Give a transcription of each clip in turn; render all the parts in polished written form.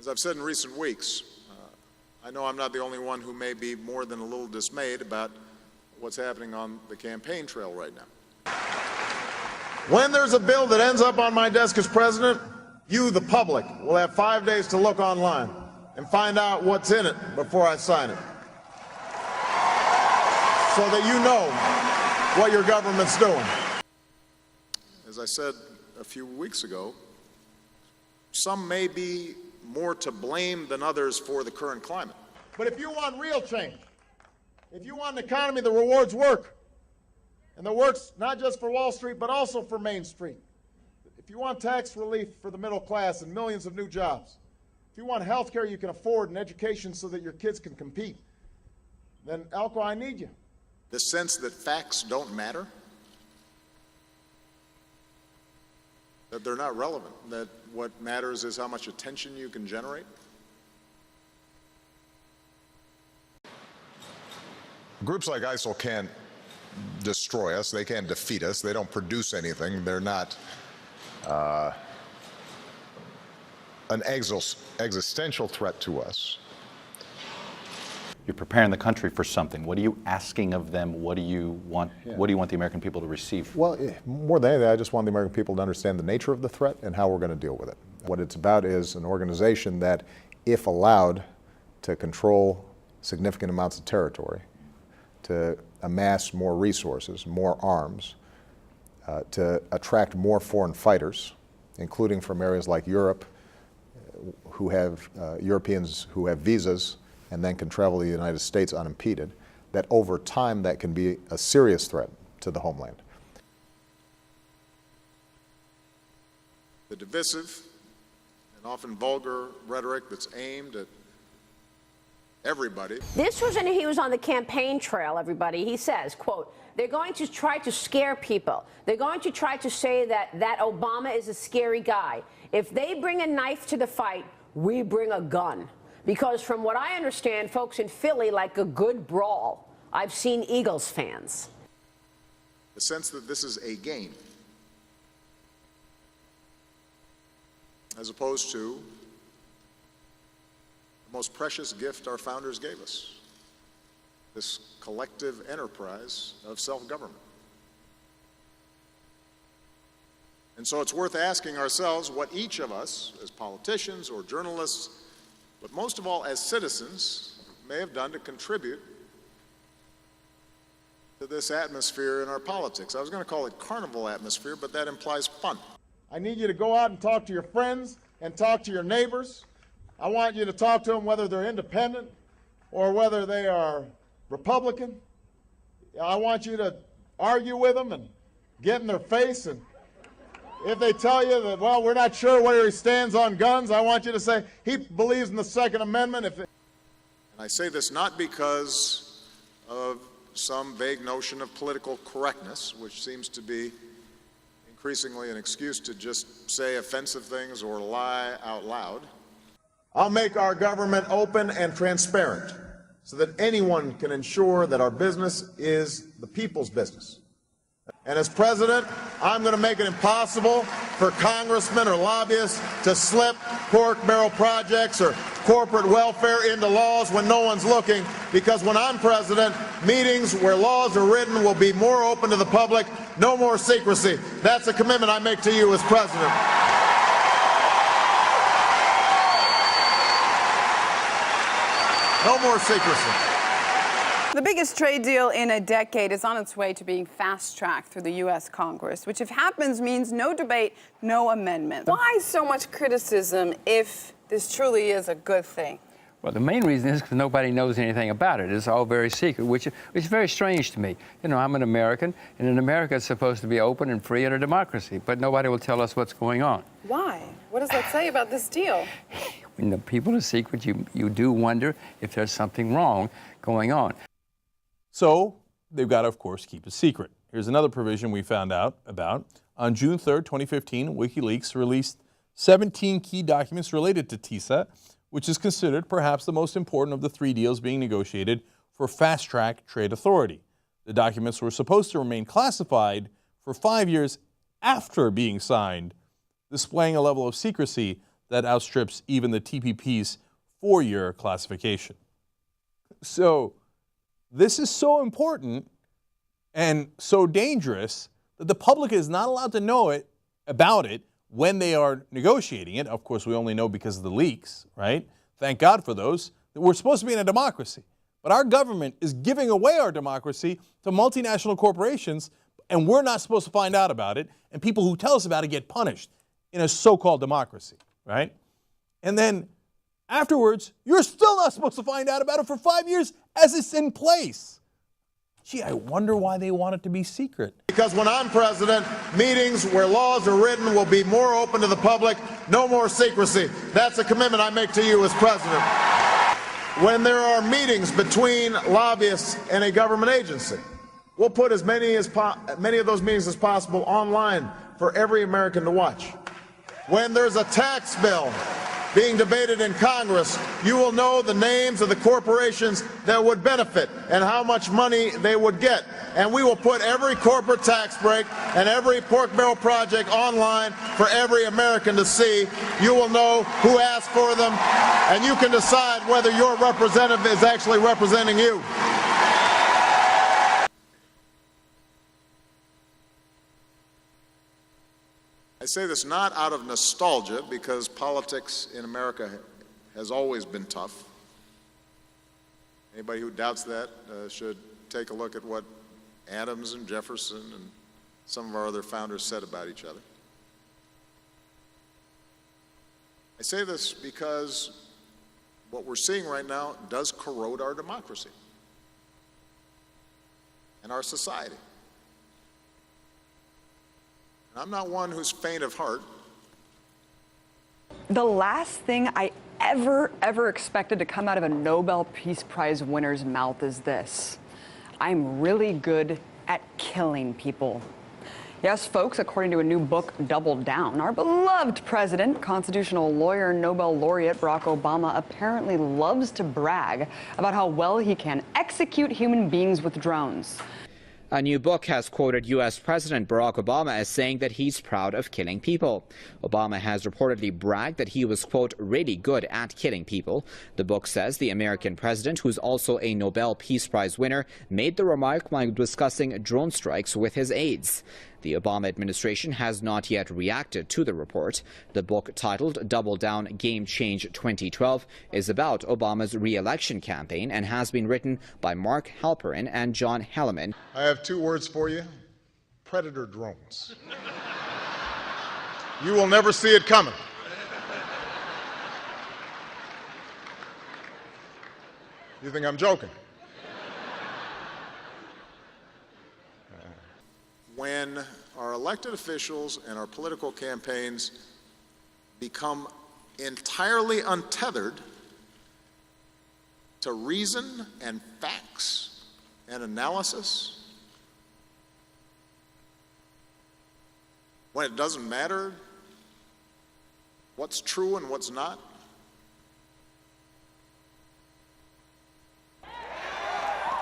As I've said in recent weeks, I know I'm not the only one who may be more than a little dismayed about what's happening on the campaign trail right now. When there's a bill that ends up on my desk as president, you, the public, will have 5 days to look online and find out what's in it before I sign it, so that you know what your government's doing. As I said a few weeks ago, some may be more to blame than others for the current climate. But if you want real change, if you want an economy that rewards work, and that works not just for Wall Street, but also for Main Street, if you want tax relief for the middle class and millions of new jobs, if you want health care you can afford and education so that your kids can compete, then, Elko, I need you. The sense that facts don't matter, that they're not relevant, that what matters is how much attention you can generate. Groups like ISIL can't destroy us, they can't defeat us, they don't produce anything, they're not an existential threat to us. You're preparing the country for something. What are you asking of them? What do you want? Yeah. What do you want the American people to receive? Well, more than anything, I just want the American people to understand the nature of the threat and how we're going to deal with it. What it's about is an organization that, if allowed to control significant amounts of territory, to amass more resources, more arms, to attract more foreign fighters, including from areas like Europe, who have Europeans who have visas and then can travel to the United States unimpeded, that over time that can be a serious threat to the homeland. The divisive and often vulgar rhetoric that's aimed at everybody. This was when he was on the campaign trail, everybody. He says, quote, they're going to try to scare people. They're going to try to say that Obama is a scary guy. If they bring a knife to the fight, we bring a gun. Because from what I understand, folks in Philly like a good brawl. I've seen Eagles fans. The sense that this is a game, as opposed to the most precious gift our founders gave us, this collective enterprise of self-government. And so it's worth asking ourselves what each of us, as politicians or journalists, but most of all as citizens, may have done to contribute to this atmosphere in our politics. I was going to call it carnival atmosphere, but that implies fun. I need you to go out and talk to your friends and talk to your neighbors. I want you to talk to them whether they're independent or whether they are Republican. I want you to argue with them and get in their face, and if they tell you that, well, we're not sure where he stands on guns, I want you to say he believes in the Second Amendment. And I say this not because of some vague notion of political correctness, which seems to be increasingly an excuse to just say offensive things or lie out loud. I'll make our government open and transparent so that anyone can ensure that our business is the people's business. And as president, I'm going to make it impossible for congressmen or lobbyists to slip pork barrel projects or corporate welfare into laws when no one's looking, because when I'm president, meetings where laws are written will be more open to the public, no more secrecy. That's a commitment I make to you as president. No more secrecy. The biggest trade deal in a decade is on its way to being fast-tracked through the U.S. Congress, which, if happens, means no debate, no amendment. Why so much criticism if this truly is a good thing? Well, the main reason is because nobody knows anything about it. It's all very secret, which is very strange to me. You know, I'm an American, and in America it's supposed to be open and free and a democracy, but nobody will tell us what's going on. Why? What does that say about this deal? When the people are secret, you do wonder if there's something wrong going on. So they've got to, of course, keep it secret. Here's another provision we found out about. On June 3rd, 2015, WikiLeaks released 17 key documents related to TISA, which is considered perhaps the most important of the 3 deals being negotiated for fast-track trade authority. The documents were supposed to remain classified for 5 years after being signed, displaying a level of secrecy that outstrips even the TPP's 4-year classification. So this is so important and so dangerous that the public is not allowed to know about it when they are negotiating it. Of course, we only know because of the leaks, right? Thank God for those. We're supposed to be in a democracy. But our government is giving away our democracy to multinational corporations, and we're not supposed to find out about it, and people who tell us about it get punished in a so-called democracy, right? And then afterwards, you're still not supposed to find out about it for 5 years as it's in place. Gee, I wonder why they want it to be secret. Because when I'm president, meetings where laws are written will be more open to the public, no more secrecy. That's a commitment I make to you as president. When there are meetings between lobbyists and a government agency, we'll put as many of those meetings as possible online for every American to watch. When there's a tax bill being debated in Congress, you will know the names of the corporations that would benefit and how much money they would get. And we will put every corporate tax break and every pork barrel project online for every American to see. You will know who asked for them, and you can decide whether your representative is actually representing you. I say this not out of nostalgia, because politics in America has always been tough. Anybody who doubts that should take a look at what Adams and Jefferson and some of our other founders said about each other. I say this because what we're seeing right now does corrode our democracy and our society. I'm not one who's faint of heart. The last thing I ever expected to come out of a Nobel Peace Prize winner's mouth is this: I'm really good at killing people. Yes, folks, according to a new book, Double Down, our beloved president, constitutional lawyer, Nobel laureate Barack Obama apparently loves to brag about how well he can execute human beings with drones. A new book has quoted U.S. President Barack Obama as saying that he's proud of killing people. Obama has reportedly bragged that he was, quote, really good at killing people. The book says the American president, who's also a Nobel Peace Prize winner, made the remark while discussing drone strikes with his aides. The Obama administration has not yet reacted to the report. The book, titled Double Down Game Change 2012, is about Obama's re-election campaign and has been written by Mark Halperin and John Helleman. I have 2 words for you: predator drones. You will never see it coming. You think I'm joking? When our elected officials and our political campaigns become entirely untethered to reason and facts and analysis, when it doesn't matter what's true and what's not,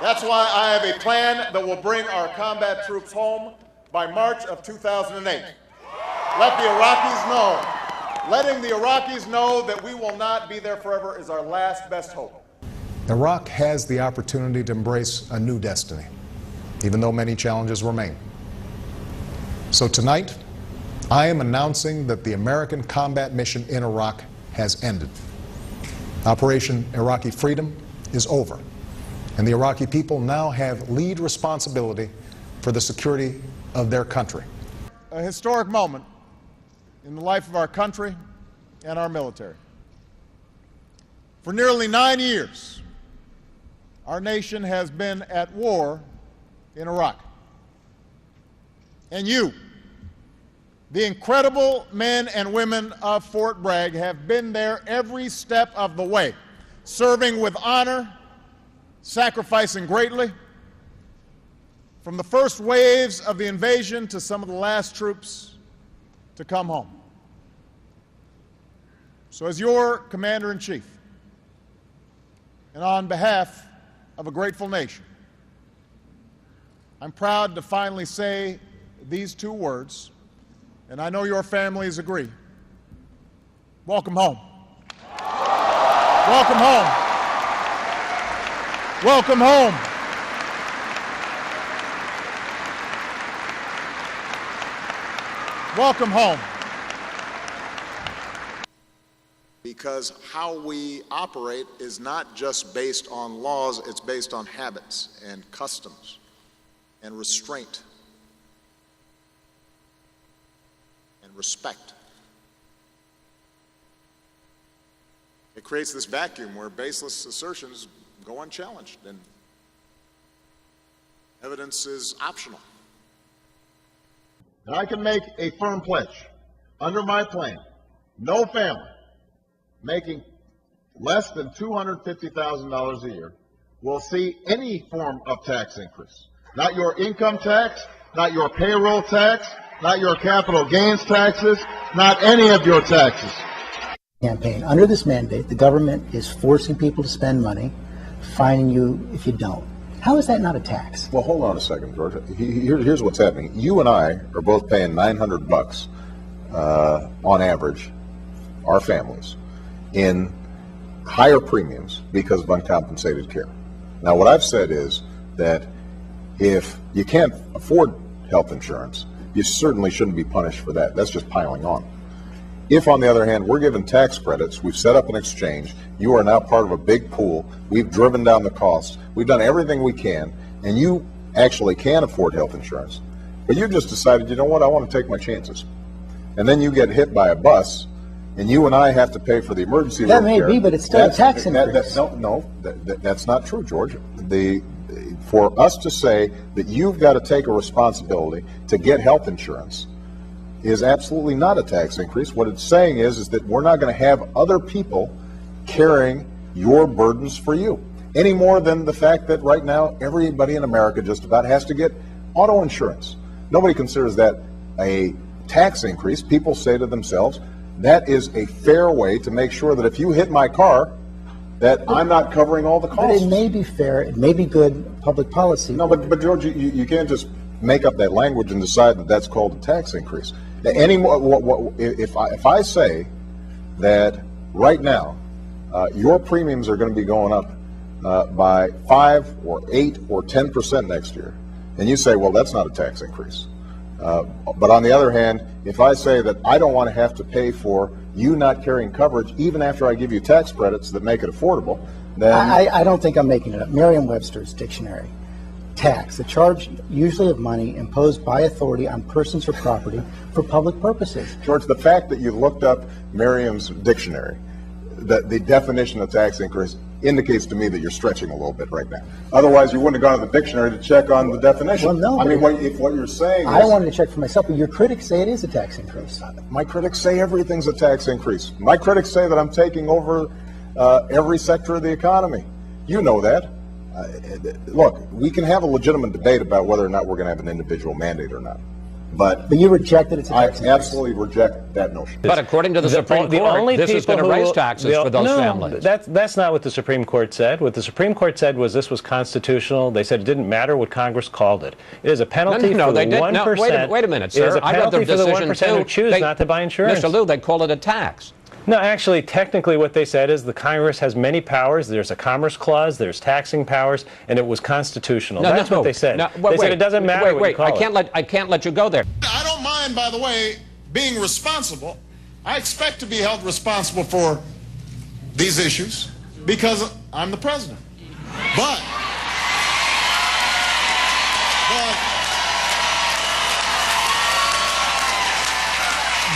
that's why I have a plan that will bring our combat troops home by March of 2008. Let the Iraqis know. Letting the Iraqis know that we will not be there forever is our last best hope. Iraq has the opportunity to embrace a new destiny, even though many challenges remain. So tonight, I am announcing that the American combat mission in Iraq has ended. Operation Iraqi Freedom is over, and the Iraqi people now have lead responsibility for the security of their country. A historic moment in the life of our country and our military. For nearly 9 years, our nation has been at war in Iraq. And you, the incredible men and women of Fort Bragg, have been there every step of the way, serving with honor, sacrificing greatly, from the first waves of the invasion to some of the last troops to come home. So as your Commander-in-Chief, and on behalf of a grateful nation, I'm proud to finally say these 2 words, and I know your families agree. Welcome home. Welcome home. Welcome home. Welcome home. Because how we operate is not just based on laws, it's based on habits and customs and restraint and respect. It creates this vacuum where baseless assertions go unchallenged and evidence is optional. And I can make a firm pledge. Under my plan, no family making less than $250,000 a year will see any form of tax increase. Not your income tax, not your payroll tax, not your capital gains taxes, not any of your taxes. Campaign. Under this mandate, the government is forcing people to spend money, fining you if you don't. How is that not a tax? Well, hold on a second, George. Here's what's happening. You and I are both paying $900 on average, our families, in higher premiums because of uncompensated care. Now, what I've said is that if you can't afford health insurance, you certainly shouldn't be punished for that. That's just piling on. If, on the other hand, we're given tax credits, we've set up an exchange, you are now part of a big pool, we've driven down the costs, we've done everything we can, and you actually can afford health insurance, but you just decided, you know what, I want to take my chances. And then you get hit by a bus, and you and I have to pay for the emergency room care. That may be, but it's still a tax increase. That's not true, George. For us to say that you've got to take a responsibility to get health insurance is absolutely not a tax increase. What it's saying is that we're not going to have other people carrying your burdens for you, any more than the fact that right now everybody in America just about has to get auto insurance. Nobody considers that a tax increase. People say to themselves, that is a fair way to make sure that if you hit my car, that I'm not covering all the costs. But it may be fair, it may be good public policy. No, but George, you can't just make up that language and decide that that's called a tax increase. If I say that right now your premiums are going to be going up by 5 or 8 or 10% next year, and you say, well, that's not a tax increase. But on the other hand, if I say that I don't want to have to pay for you not carrying coverage even after I give you tax credits that make it affordable, then I don't think I'm making it up. Merriam-Webster's dictionary. Tax, a charge usually of money imposed by authority on persons or property for public purposes. George, the fact that you looked up Merriam's dictionary, the definition of tax increase, indicates to me that you're stretching a little bit right now. Otherwise, you wouldn't have gone to the dictionary to check on the definition. Well, no. I mean, if what you're saying is... I wanted to check for myself, but your critics say it is a tax increase. My critics say everything's a tax increase. My critics say that I'm taking over every sector of the economy. You know that. Look, we can have a legitimate debate about whether or not we're going to have an individual mandate or not. But you reject that it's a tax increase. I absolutely reject that notion. But according to the Supreme Court, this is going to raise taxes for those families. That's not what the Supreme Court said. What the Supreme Court said was this was constitutional. They said it didn't matter what Congress called it. It is a penalty for the 1%. Wait a minute, sir. It is a penalty for the 1% who choose not to buy insurance. Mr. Liu, they call it a tax. No, actually, technically what they said is the Congress has many powers. There's a Commerce Clause, there's taxing powers, and it was constitutional. That's what they said. They said it doesn't matter what you call it. I can't let you go there. I don't mind, by the way, being responsible. I expect to be held responsible for these issues because I'm the president.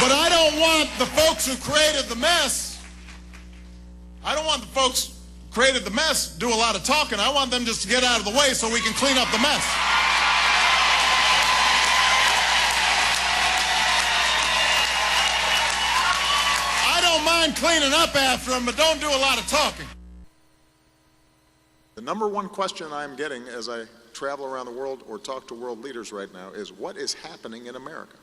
But I don't want the folks who created the mess, do a lot of talking. I want them just to get out of the way so we can clean up the mess. I don't mind cleaning up after them, but don't do a lot of talking. The number one question I'm getting as I travel around the world or talk to world leaders right now is what is happening in America?